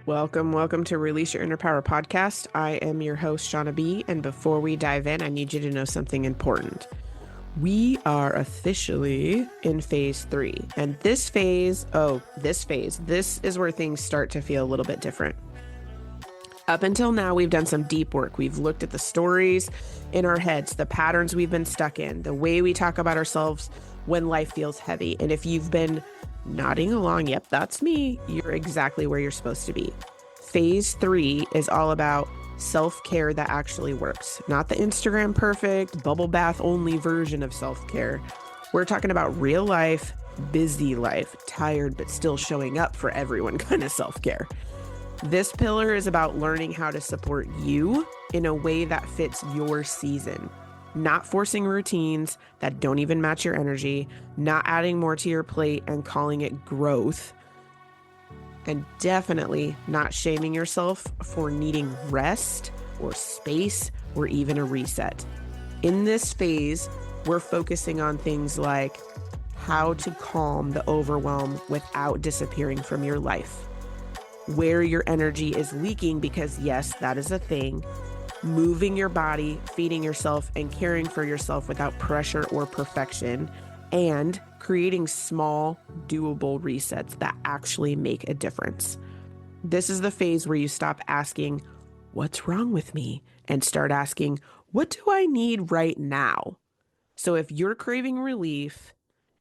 Welcome to Release Your Inner Power podcast. I am your host, Shauna B. And before we dive in, I need you to know something important. We are officially in phase 3. And this phase is where things start to feel a little bit different. Up until now, we've done some deep work. We've looked at the stories in our heads, the patterns we've been stuck in, the way we talk about ourselves when life feels heavy. And if you've been nodding along, yep, that's me, you're exactly where you're supposed to be. Phase 3 is all about self-care that actually works, not the Instagram perfect, bubble bath only version of self-care. We're talking about real life, busy life, tired but still showing up for everyone kind of self-care. This pillar is about learning how to support you in a way that fits your season. Not forcing routines that don't even match your energy, not adding more to your plate and calling it growth, and definitely not shaming yourself for needing rest or space or even a reset. In this phase, we're focusing on things like how to calm the overwhelm without disappearing from your life, where your energy is leaking, because yes, that is a thing, moving your body, feeding yourself, and caring for yourself without pressure or perfection, and creating small, doable resets that actually make a difference. This is the phase where you stop asking, what's wrong with me? And start asking, what do I need right now? So if you're craving relief,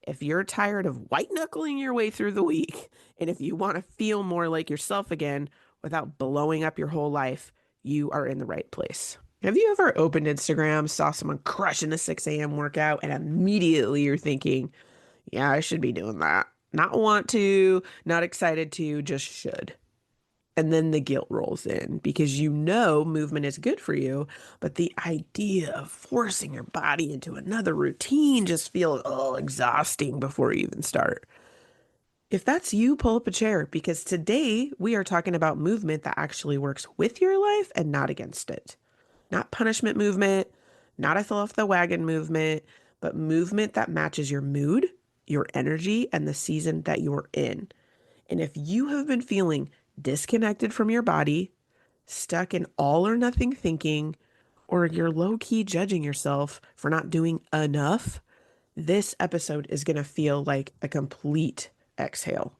if you're tired of white knuckling your way through the week, and if you want to feel more like yourself again without blowing up your whole life, you are in the right place. Have you ever opened Instagram, saw someone crushing a 6 a.m. workout, and immediately you're thinking, yeah, I should be doing that. Not want to, not excited to, just should. And then the guilt rolls in because you know movement is good for you, but the idea of forcing your body into another routine just feels exhausting before you even start. If that's you, pull up a chair, because today we are talking about movement that actually works with your life and not against it. Not punishment movement, not I fell off the wagon movement, but movement that matches your mood, your energy, and the season that you're in. And if you have been feeling disconnected from your body, stuck in all or nothing thinking, or you're low-key judging yourself for not doing enough, this episode is going to feel like a complete exhale.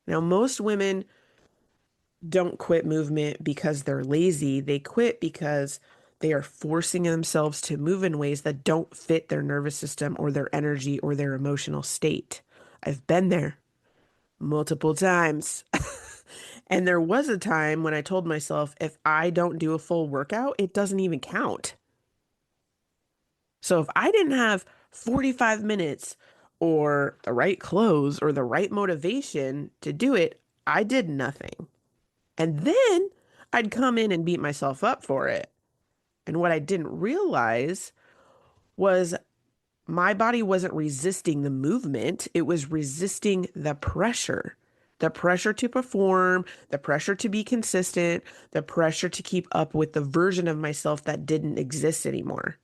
Now, most women don't quit movement because they're lazy. They quit because they are forcing themselves to move in ways that don't fit their nervous system or their energy or their emotional state. I've been there multiple times. And there was a time when I told myself, if I don't do a full workout, it doesn't even count. So if I didn't have 45 minutes or the right clothes or the right motivation to do it, I did nothing. And then I'd come in and beat myself up for it. And what I didn't realize was my body wasn't resisting the movement. It was resisting the pressure to perform, the pressure to be consistent, the pressure to keep up with the version of myself that didn't exist anymore.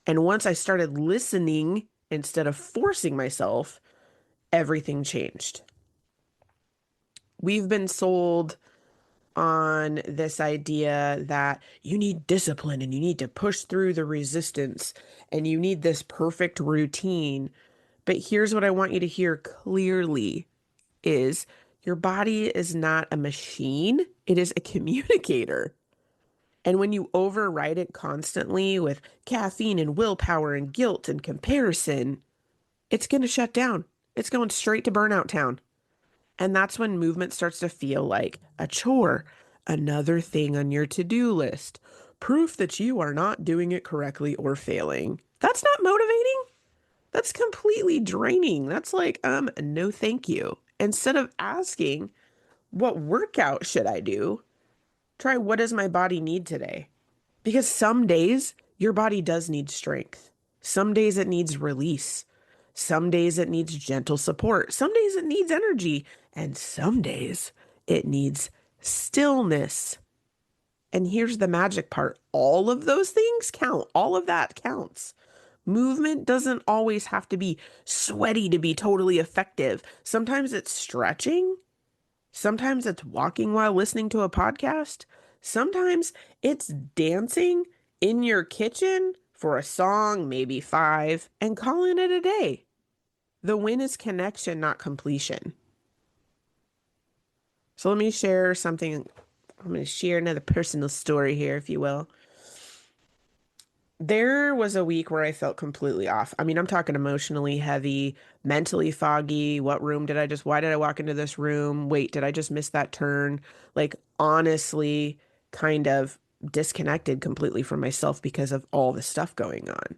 And once I started listening instead of forcing myself, everything changed. We've been sold on this idea that you need discipline and you need to push through the resistance and you need this perfect routine. But here's what I want you to hear clearly is your body is not a machine. It is a communicator. And when you override it constantly with caffeine and willpower and guilt and comparison, it's going to shut down. It's going straight to burnout town. And that's when movement starts to feel like a chore, another thing on your to-do list, proof that you are not doing it correctly or failing. That's not motivating. That's completely draining. That's like, no, thank you. Instead of asking, what workout should I do? Try, what does my body need today? Because some days your body does need strength. Some days it needs release. Some days it needs gentle support. Some days it needs energy. And some days it needs stillness. And here's the magic part. All of those things count. All of that counts. Movement doesn't always have to be sweaty to be totally effective. Sometimes it's stretching. Sometimes it's walking while listening to a podcast. Sometimes it's dancing in your kitchen for a song, maybe five, and calling it a day. The win is connection, not completion. So let me share something. I'm going to share another personal story here, if you will. There was a week where I felt completely off. I mean, I'm talking emotionally heavy, mentally foggy. Why did I walk into this room? Wait, did I just miss that turn? Like, honestly, kind of disconnected completely from myself because of all the stuff going on.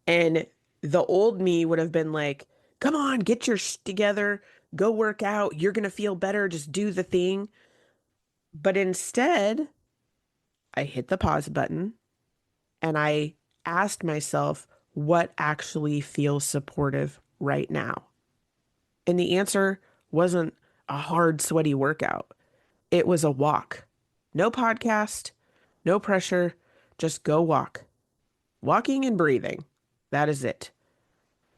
And the old me would have been like, come on, get your together, go work out. You're going to feel better. Just do the thing. But instead, I hit the pause button and I asked myself what actually feels supportive right now. And the answer wasn't a hard, sweaty workout. It was a walk. No podcast, no pressure, just go walk. Walking and breathing. That is it.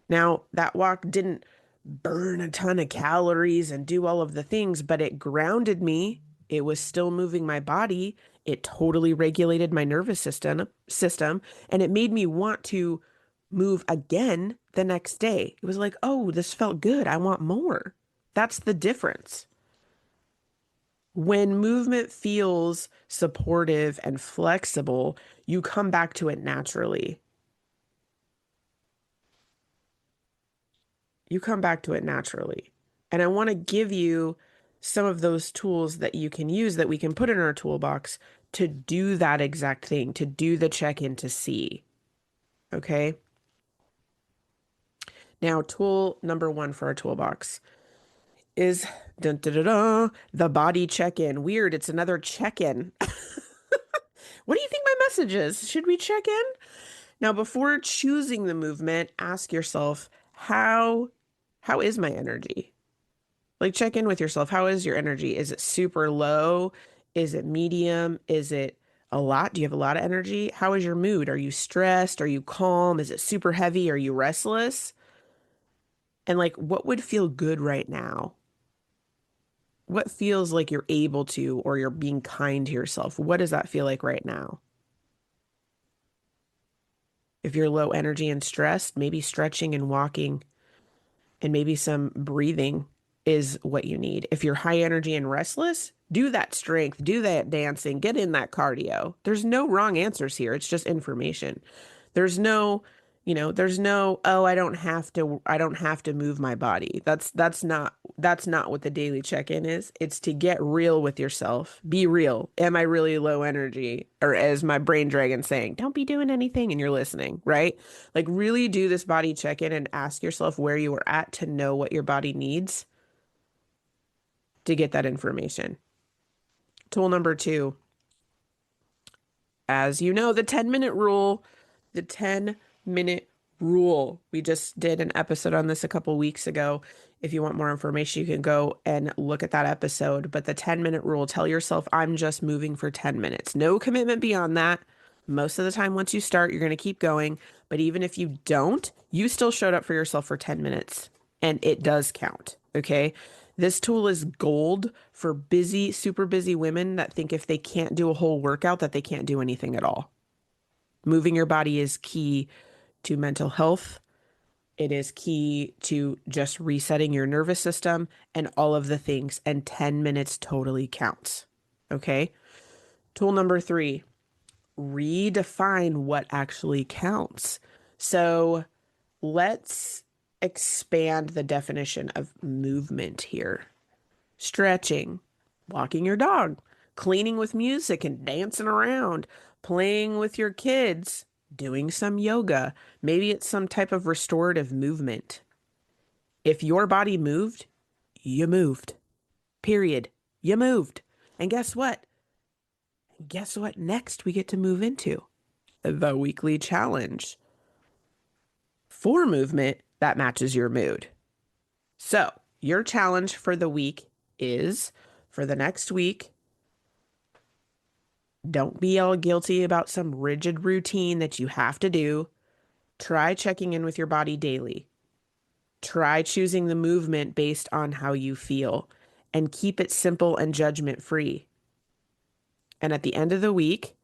Now, that walk didn't burn a ton of calories and do all of the things, but it grounded me. It was still moving my body. It totally regulated my nervous system, and it made me want to move again the next day. It was like, oh, this felt good. I want more. That's the difference. When movement feels supportive and flexible, you come back to it naturally. You come back to it naturally. And I want to give you some of those tools that you can use that we can put in our toolbox to do that exact thing, to do the check-in to see. Okay. Now, tool number one for our toolbox is dun, dun, dun, dun, the body check-in. Weird. It's another check-in. What do you think my message is? Should we check in? Now, before choosing the movement, ask yourself, how is my energy? Like, check in with yourself. How is your energy? Is it super low? Is it medium? Is it a lot? Do you have a lot of energy? How is your mood? Are you stressed? Are you calm? Is it super heavy? Are you restless? And like, what would feel good right now? What feels like you're able to, or you're being kind to yourself? What does that feel like right now? If you're low energy and stressed, maybe stretching and walking and maybe some breathing is what you need. If you're high energy and restless, do that strength, do that dancing, get in that cardio. There's no wrong answers here. It's just information. There's no, there's no, oh, I don't have to move my body. That's not what the daily check-in is. It's to get real with yourself. Be real. Am I really low energy? Or as my brain dragon saying, don't be doing anything and you're listening, right? Like, really do this body check-in and ask yourself where you are at to know what your body needs to get that information. Tool number two, as you know, the 10-minute rule, the 10-minute rule. We just did an episode on this a couple weeks ago. If you want more information, you can go and look at that episode. But the 10-minute rule, tell yourself, I'm just moving for 10 minutes. No commitment beyond that. Most of the time, once you start, you're going to keep going. But even if you don't, you still showed up for yourself for 10 minutes. And it does count. Okay. This tool is gold for busy, super busy women that think if they can't do a whole workout, that they can't do anything at all. Moving your body is key to mental health. It is key to just resetting your nervous system and all of the things. And 10 minutes totally counts. Okay. Tool number three, redefine what actually counts. So let's expand the definition of movement here. Stretching, walking your dog, cleaning with music and dancing around, playing with your kids, doing some yoga. Maybe it's some type of restorative movement. If your body moved, you moved. Period. You moved. And guess what? Guess what next we get to move into? The weekly challenge for movement that matches your mood. So, your challenge for the week is for the next week, don't be all guilty about some rigid routine that you have to do. Try checking in with your body daily. Try choosing the movement based on how you feel and keep it simple and judgment free. And at the end of the week,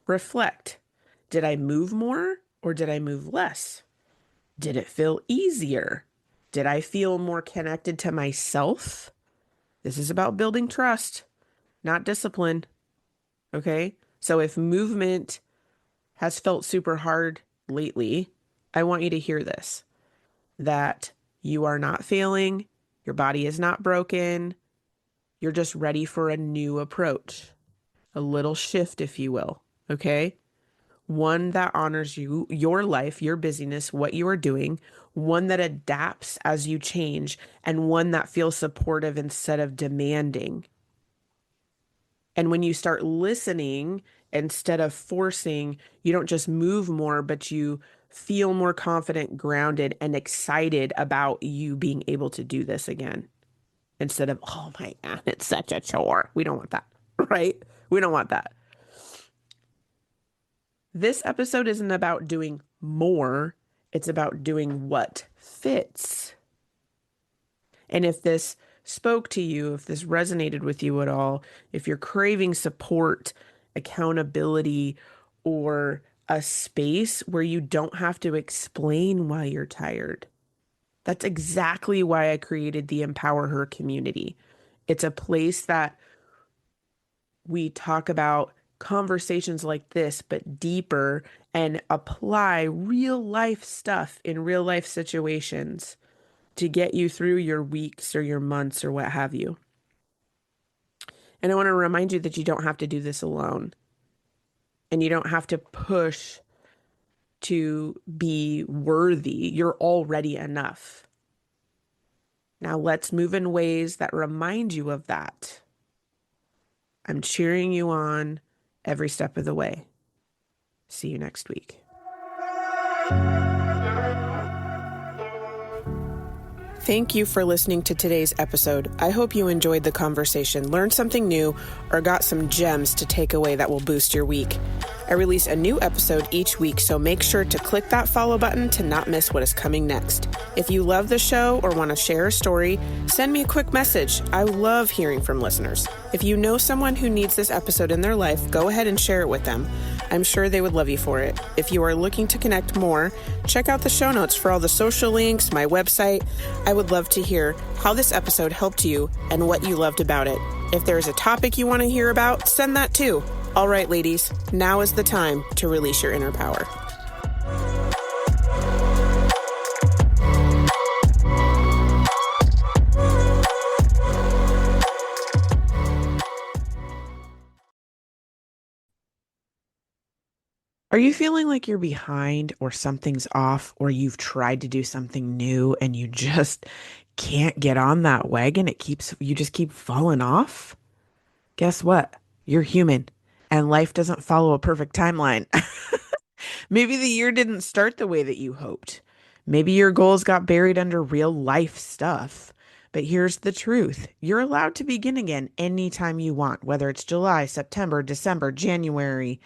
reflect. Did I move more or did I move less? Did it feel easier? Did I feel more connected to myself? This is about building trust, not discipline. Okay. So if movement has felt super hard lately, I want you to hear this, that you are not failing. Your body is not broken. You're just ready for a new approach, a little shift, if you will. Okay. One that honors you, your life, your busyness, what you are doing, one that adapts as you change, and one that feels supportive instead of demanding. And when you start listening instead of forcing, you don't just move more, but you feel more confident, grounded, and excited about you being able to do this again. Instead of, oh my God, it's such a chore. We don't want that, right? We don't want that. This episode isn't about doing more. It's about doing what fits. And if this spoke to you, if this resonated with you at all, if you're craving support, accountability, or a space where you don't have to explain why you're tired, that's exactly why I created the Empower Her community. It's a place that we talk about conversations like this, but deeper, and apply real life stuff in real life situations to get you through your weeks or your months or what have you. And I want to remind you that you don't have to do this alone. And you don't have to push to be worthy. You're already enough. Now let's move in ways that remind you of that. I'm cheering you on every step of the way. See you next week. Thank you for listening to today's episode. I hope you enjoyed the conversation, learned something new, or got some gems to take away that will boost your week. I release a new episode each week, so make sure to click that follow button to not miss what is coming next. If you love the show or want to share a story, send me a quick message. I love hearing from listeners. If you know someone who needs this episode in their life, go ahead and share it with them. I'm sure they would love you for it. If you are looking to connect more, check out the show notes for all the social links, my website. I would love to hear how this episode helped you and what you loved about it. If there's a topic you want to hear about, send that too. All right, ladies, now is the time to release your inner power. Are you feeling like you're behind or something's off, or you've tried to do something new and you just can't get on that wagon? You just keep falling off? Guess what? You're human and life doesn't follow a perfect timeline. Maybe the year didn't start the way that you hoped. Maybe your goals got buried under real life stuff. But here's the truth. You're allowed to begin again anytime you want, whether it's July, September, December, January.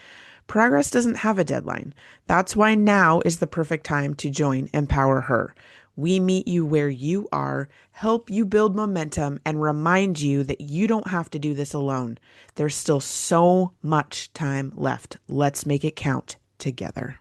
Progress doesn't have a deadline. That's why now is the perfect time to join Empower Her. We meet you where you are, help you build momentum, and remind you that you don't have to do this alone. There's still so much time left. Let's make it count together.